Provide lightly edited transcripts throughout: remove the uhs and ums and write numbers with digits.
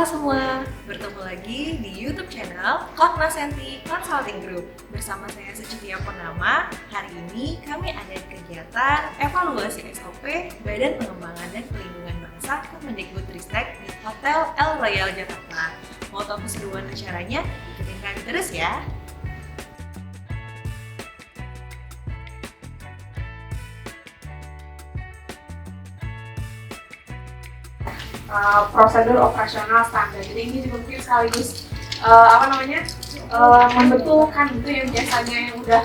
Halo semua, bertemu lagi di YouTube channel Cognoscenti Consulting Group. Bersama saya Sucitia Purnama. Hari ini kami ada di kegiatan evaluasi SOP Badan Pengembangan dan Pelindungan Bangsa Kemendikbudristek di Hotel El Royal Jakarta. Mau tahu keseruan acaranya? Ikutin kami terus ya. Prosedur operasional standar. Jadi ini juga mungkin sekaligus membetulkan gitu yang biasanya yang udah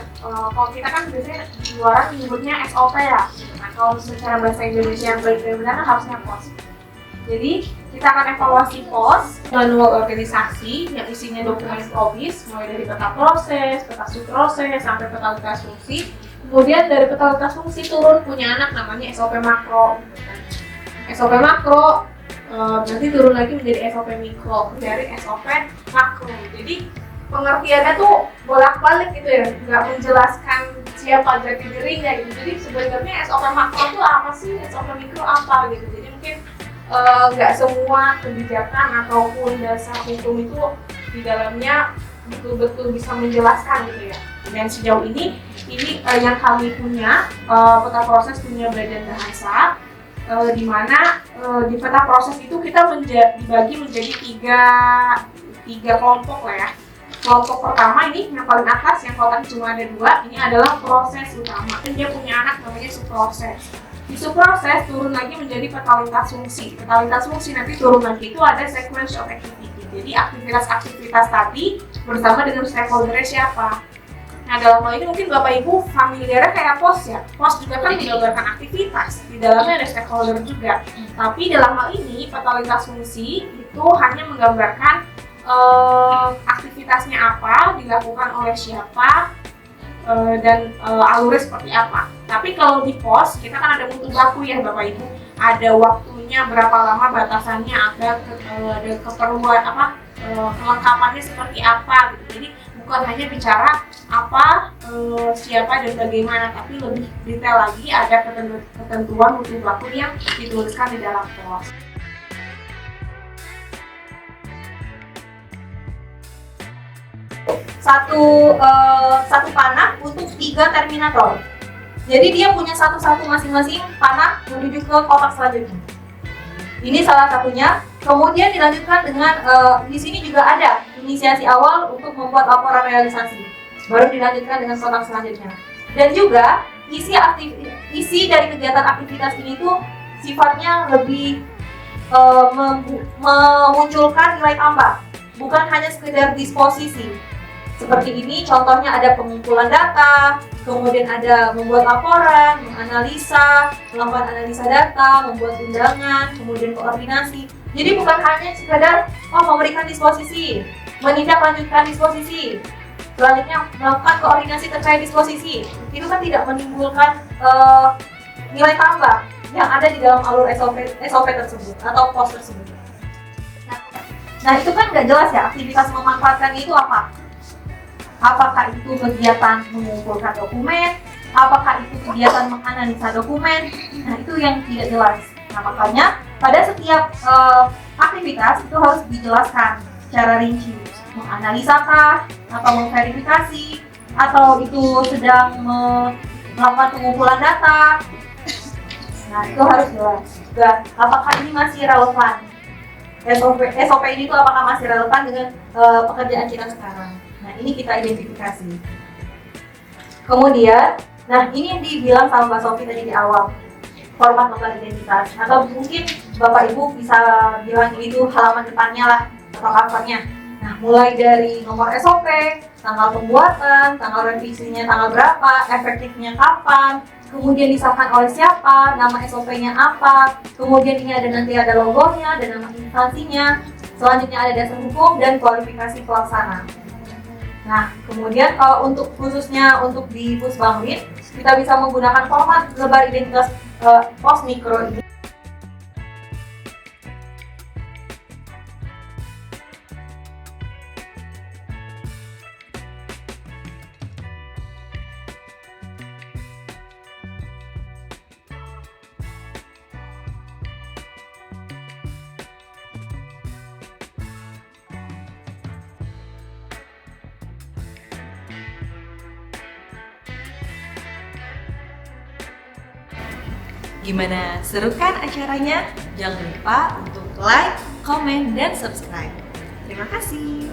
kalau kita kan biasanya di luaran menyebutnya SOP ya. Nah kalau secara bahasa Indonesia yang baik dan benar kan harusnya POS. Jadi kita akan evaluasi POS, manual organisasi yang isinya dokumen POBIS, mulai dari peta proses, peta subproses, sampai peta lintas fungsi. Kemudian dari peta lintas fungsi turun punya anak namanya SOP makro. SOP makro nanti turun lagi menjadi SOP mikro dari SOP makro. Jadi pengertiannya tuh bolak-balik gitu ya, nggak menjelaskan siapa jati dirinya gitu. Jadi sebenarnya SOP makro itu apa sih, SOP mikro apa gitu. Jadi mungkin nggak semua kebijakan ataupun dasar hukum itu di dalamnya betul-betul bisa menjelaskan gitu ya. Dan sejauh ini yang kami punya peta proses punya badan bahasa. Di mana di peta proses itu kita dibagi menjadi tiga kelompok lah ya. Kelompok pertama ini yang paling atas yang kotak cuma ada 2, ini adalah proses utama. Dia punya anak namanya subproses. Di subproses turun lagi menjadi peta lintas fungsi. Peta lintas fungsi nanti turun lagi itu ada sequence of activity. Jadi aktivitas-aktivitas tadi bersama dengan stakeholder siapa. Nah dalam hal ini mungkin Bapak Ibu familiarnya kayak POS ya. POS juga kan menggambarkan aktivitas, di dalamnya ada stakeholder juga. Tapi dalam hal ini peta lintas fungsi itu hanya menggambarkan aktivitasnya apa, dilakukan oleh siapa, dan alurnya seperti apa. Tapi kalau di POS kita kan ada mutu baku ya Bapak Ibu. Ada waktunya berapa lama, batasannya, ada keperluan apa, kelengkapannya seperti apa gitu. Jadi bukan hanya bicara apa, siapa dan bagaimana, tapi lebih detail lagi ada ketentuan mutu baku yang dituliskan di dalam POS. Satu panah untuk 3 terminator. Jadi dia punya satu-satu masing-masing panah menuju ke kotak selanjutnya. Ini salah satunya. Kemudian dilanjutkan dengan di sini juga ada inisiasi awal untuk membuat laporan realisasi. Baru dilanjutkan dengan kotak selanjutnya. Dan juga isi dari kegiatan aktivitas ini tuh sifatnya lebih memunculkan nilai tambah, bukan hanya sekedar disposisi. Seperti ini contohnya ada pengumpulan data, kemudian ada membuat laporan, menganalisa, melakukan analisa data, membuat undangan, kemudian koordinasi. Jadi bukan hanya sekedar memberikan disposisi, menindaklanjutkan disposisi, selanjutnya melakukan koordinasi terkait disposisi. Itu kan tidak menimbulkan nilai tambah yang ada di dalam alur SOP tersebut atau POS tersebut. Nah itu kan nggak jelas ya aktivitas memanfaatkan itu apa? Apakah itu kegiatan mengumpulkan dokumen? Apakah itu kegiatan menganalisa dokumen? Nah itu yang tidak jelas. Nah makanya pada setiap aktivitas itu harus dijelaskan secara rinci. Menganalisakah, atau memverifikasi, atau itu sedang melakukan pengumpulan data. Nah itu harus jelas. Juga apakah ini masih relevan? SOP ini tuh apakah masih relevan dengan pekerjaan kita sekarang? Nah ini kita identifikasi. Kemudian, nah ini yang dibilang sama Mbak Sofi tadi di awal, format nota identitas. Atau mungkin Bapak Ibu bisa bilang ini tuh halaman depannya lah, atau covernya. Nah mulai dari nomor SOP, tanggal pembuatan, tanggal revisinya tanggal berapa, efektifnya kapan, kemudian disahkan oleh siapa, nama SOP-nya apa, kemudian ini nanti ada logonya, dan nama instansinya, selanjutnya ada dasar hukum dan kualifikasi pelaksana. Nah, kemudian kalau khususnya untuk di Pusbangwin, kita bisa menggunakan format lebar identitas POS mikro ini. Gimana, seru kan acaranya? Jangan lupa untuk like, komen, dan subscribe. Terima kasih.